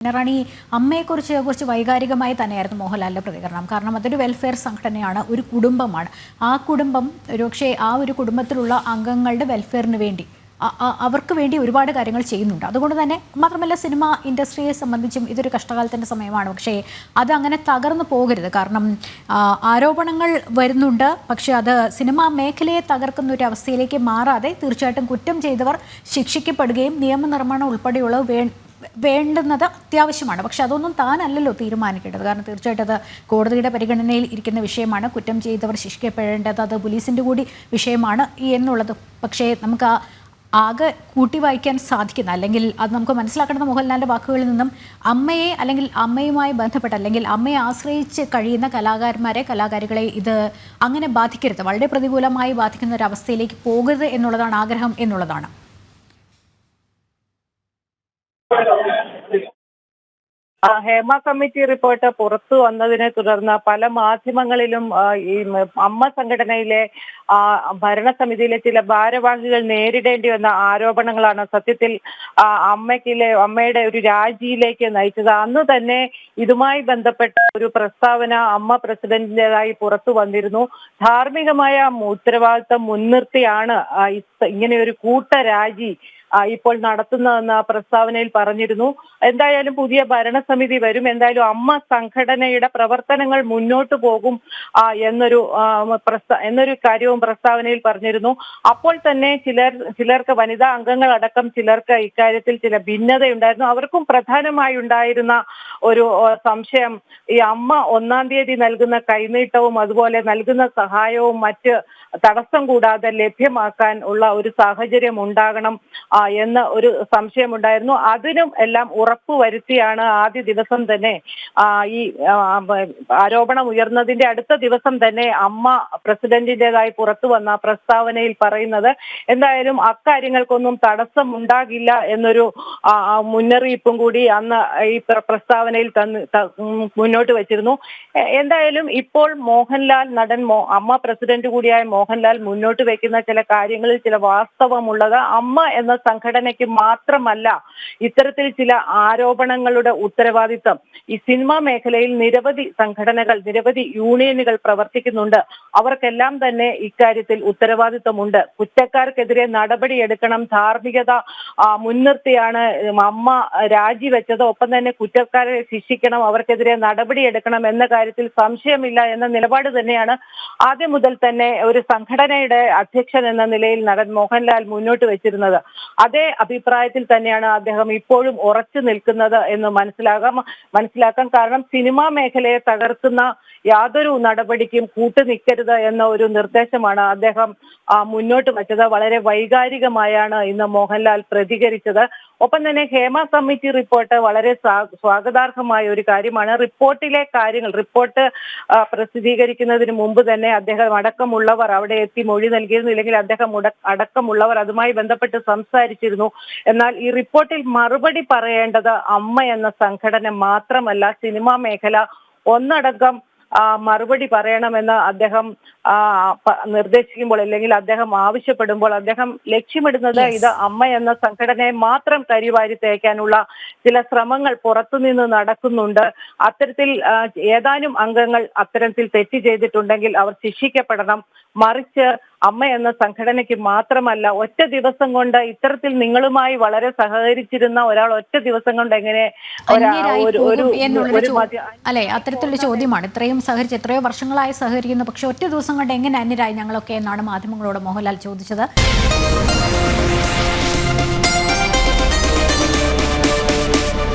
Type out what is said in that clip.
റാണി അമ്മയെക്കുറിച്ച് വൈകാരികമായി തന്നെയായിരുന്നു മോഹൻലാലിൻ്റെ പ്രതികരണം. കാരണം അതൊരു വെൽഫെയർ സംഘടനയാണ്, ഒരു കുടുംബമാണ്. ആ കുടുംബം ഒരുപക്ഷെ ആ ഒരു കുടുംബത്തിലുള്ള അംഗങ്ങളുടെ വെൽഫെയറിന് വേണ്ടി അവർക്ക് വേണ്ടി ഒരുപാട് കാര്യങ്ങൾ ചെയ്യുന്നുണ്ട്. അതുകൊണ്ട് തന്നെ മാത്രമല്ല, സിനിമ ഇൻഡസ്ട്രിയെ സംബന്ധിച്ചും ഇതൊരു കഷ്ടകാലത്തിൻ്റെ സമയമാണ്. പക്ഷേ അത് അങ്ങനെ തകർന്നു പോകരുത്. കാരണം ആരോപണങ്ങൾ വരുന്നുണ്ട്, പക്ഷേ അത് സിനിമാ മേഖലയെ തകർക്കുന്ന ഒരു അവസ്ഥയിലേക്ക് മാറാതെ തീർച്ചയായിട്ടും കുറ്റം ചെയ്തവർ ശിക്ഷിക്കപ്പെടുകയും നിയമനിർമ്മാണം ഉൾപ്പെടെയുള്ളവ വേണ്ടുന്നത് അത്യാവശ്യമാണ്. പക്ഷെ അതൊന്നും താനല്ലല്ലോ തീരുമാനിക്കേണ്ടത്. കാരണം തീർച്ചയായിട്ടും അത് കോടതിയുടെ പരിഗണനയിൽ ഇരിക്കുന്ന വിഷയമാണ്. കുറ്റം ചെയ്തവർ ശിക്ഷിക്കപ്പെടേണ്ടത് അത് പോലീസിൻ്റെ കൂടി വിഷയമാണ് എന്നുള്ളത്. പക്ഷേ നമുക്ക് ആകെ കൂട്ടി വായിക്കാൻ സാധിക്കുന്ന, അല്ലെങ്കിൽ അത് നമുക്ക് മനസ്സിലാക്കേണ്ട മോഹൻലാലിൻ്റെ വാക്കുകളിൽ നിന്നും അമ്മയെ അല്ലെങ്കിൽ അമ്മയുമായി ബന്ധപ്പെട്ട അല്ലെങ്കിൽ അമ്മയെ ആശ്രയിച്ച് കഴിയുന്ന കലാകാരികളെ ഇത് അങ്ങനെ ബാധിക്കരുത്, വളരെ പ്രതികൂലമായി ബാധിക്കുന്ന ഒരു അവസ്ഥയിലേക്ക് പോകരുത് എന്നുള്ളതാണ് ആഗ്രഹം എന്നുള്ളതാണ്. ഹേമ കമ്മിറ്റി റിപ്പോർട്ട് പുറത്തു വന്നതിനെ തുടർന്ന് പല മാധ്യമങ്ങളിലും ഈ അമ്മ സംഘടനയിലെ ഭരണസമിതിയിലെ ചില ഭാരവാഹികൾ നേരിടേണ്ടി വന്ന ആരോപണങ്ങളാണ് സത്യത്തിൽ അമ്മയുടെ ഒരു രാജിയിലേക്ക് നയിച്ചത്. അന്ന് തന്നെ ഇതുമായി ബന്ധപ്പെട്ട ഒരു പ്രസ്താവന അമ്മ പ്രസിഡന്റിൻ്റെതായി പുറത്തു വന്നിരുന്നു. ധാർമ്മികമായ ഉത്തരവാദിത്തം മുൻനിർത്തിയാണ് ഇങ്ങനെ ഒരു കൂട്ടരാജി ഇപ്പോൾ നടത്തുന്നതെന്ന് പ്രസ്താവനയിൽ പറഞ്ഞിരുന്നു. എന്തായാലും പുതിയ ഭരണസമിതി വരും, എന്തായാലും അമ്മ സംഘടനയുടെ പ്രവർത്തനങ്ങൾ മുന്നോട്ട് പോകും എന്നൊരു കാര്യവും പ്രസ്താവനയിൽ പറഞ്ഞിരുന്നു. അപ്പോൾ തന്നെ ചിലർക്ക് വനിതാ അംഗങ്ങളടക്കം ചിലർക്ക് ഇക്കാര്യത്തിൽ ചില ഭിന്നതയുണ്ടായിരുന്നു. അവർക്കും പ്രധാനമായി ഉണ്ടായിരുന്ന ഒരു സംശയം, ഈ അമ്മ 1-ാം തീയതി നൽകുന്ന കൈനീട്ടവും അതുപോലെ നൽകുന്ന സഹായവും മറ്റ് തടസ്സം കൂടാതെ ലഭ്യമാക്കാൻ ഉള്ള ഒരു സാഹചര്യം ഉണ്ടാകണം എന്ന ഒരു സംശയമുണ്ടായിരുന്നു. അതിനും എല്ലാം ഉറപ്പുവരുത്തിയാണ് ആദ്യ ദിവസം തന്നെ ഈ ആരോപണം ഉയർന്നതിന്റെ അടുത്ത ദിവസം തന്നെ അമ്മ പ്രസിഡന്റിൻ്റെതായി പുറത്തു വന്ന പ്രസ്താവനയിൽ പറയുന്നത്. എന്തായാലും അക്കാര്യങ്ങൾക്കൊന്നും തടസ്സം ഉണ്ടാകില്ല എന്നൊരു മുന്നറിയിപ്പും കൂടി അന്ന് ഈ പ്രസ്താവനയിൽ മുന്നോട്ട് വെച്ചിരുന്നു. എന്തായാലും ഇപ്പോൾ മോഹൻലാൽ അമ്മ പ്രസിഡന്റ് കൂടിയായ മോഹൻലാൽ മുന്നോട്ട് വെക്കുന്ന ചില കാര്യങ്ങളിൽ ചില വാസ്തവമുള്ളത്, അമ്മ എന്ന സംഘടനയ്ക്ക് മാത്രമല്ല ഇത്തരത്തിൽ ചില ആരോപണങ്ങളുടെ ഉത്തരവാദിത്തം ഈ സിനിമാ മേഖലയിൽ നിരവധി സംഘടനകൾ, നിരവധി യൂണിയനുകൾ പ്രവർത്തിക്കുന്നുണ്ട്. അവർക്കെല്ലാം തന്നെ ഇക്കാര്യത്തിൽ ഉത്തരവാദിത്തമുണ്ട്. കുറ്റക്കാർക്കെതിരെ നടപടിയെടുക്കണം. ധാർമ്മികത മുൻനിർത്തിയാണ് അമ്മ രാജിവെച്ചത്. ഒപ്പം തന്നെ കുറ്റക്കാരെ ശിക്ഷിക്കണം, അവർക്കെതിരെ നടപടിയെടുക്കണം എന്ന കാര്യത്തിൽ സംശയമില്ല എന്ന നിലപാട് തന്നെയാണ് ആദ്യം മുതൽ തന്നെ ഒരു സംഘടനയുടെ അധ്യക്ഷൻ എന്ന നിലയിൽ നടൻ മോഹൻലാൽ മുന്നോട്ട് വെച്ചിരുന്നത്. അതേ അഭിപ്രായത്തിൽ തന്നെയാണ് അദ്ദേഹം ഇപ്പോഴും ഉറച്ചു നിൽക്കുന്നത് എന്ന് മനസ്സിലാക്കാം. കാരണം സിനിമാ മേഖലയെ തകർക്കുന്ന യാതൊരു നടപടിക്കും കൂട്ടുനിൽക്കരുത് എന്ന ഒരു നിർദ്ദേശമാണ് അദ്ദേഹം മുന്നോട്ട് വച്ചത്. വളരെ വൈകാരികമായാണ് ഇന്ന് മോഹൻലാൽ പ്രതികരിച്ചത്. ഒപ്പം തന്നെ ഹേമ കമ്മിറ്റി റിപ്പോർട്ട് വളരെ സ്വാഗതാർഹമായ ഒരു കാര്യമാണ്. റിപ്പോർട്ട് പ്രസിദ്ധീകരിക്കുന്നതിന് മുമ്പ് തന്നെ അദ്ദേഹം അടക്കമുള്ളവർ അവിടെ എത്തി മൊഴി നൽകിയിരുന്നു. ഇല്ലെങ്കിൽ അദ്ദേഹം അടക്കമുള്ളവർ അതുമായി ബന്ധപ്പെട്ട് സംസാരിച്ചിരുന്നു. എന്നാൽ ഈ റിപ്പോർട്ടിൽ മറുപടി പറയേണ്ടത് അമ്മ എന്ന സംഘടന മാത്രമല്ല, സിനിമാ മേഖല ഒന്നടങ്കം മറുപടി പറയണമെന്ന് അദ്ദേഹം നിർദ്ദേശിക്കുമ്പോൾ അല്ലെങ്കിൽ അദ്ദേഹം ആവശ്യപ്പെടുമ്പോൾ അദ്ദേഹം ലക്ഷ്യമിടുന്നത് ഇത് അമ്മ എന്ന സംഘടനയെ മാത്രം കരിവാരി തേക്കാനുള്ള ചില ശ്രമങ്ങൾ പുറത്തുനിന്ന് നടക്കുന്നുണ്ട്. അത്തരത്തിൽ ഏതാനും അംഗങ്ങൾ അത്തരത്തിൽ തെറ്റ് ചെയ്തിട്ടുണ്ടെങ്കിൽ അവർ ശിക്ഷിക്കപ്പെടണം. മറിച്ച് അമ്മ എന്ന സംഘടനയ്ക്ക് മാത്രമല്ല, ഒറ്റ ദിവസം കൊണ്ട് ഇത്തരത്തിൽ നിങ്ങളുമായി വളരെ സഹകരിച്ചിരുന്ന ഒരാൾ ഒറ്റ ദിവസം കൊണ്ട് എങ്ങനെ അല്ലെ, അത്തരത്തിലുള്ള ചോദ്യമാണ്. ഇത്രയും സഹകരിച്ച് എത്രയോ വർഷങ്ങളായി സഹകരിക്കുന്നു, പക്ഷെ ഒറ്റ ദിവസം കൊണ്ട് എങ്ങനെ അന്യരായി ഞങ്ങളൊക്കെ എന്നാണ് മാധ്യമങ്ങളോട് മോഹൻലാൽ ചോദിച്ചത്.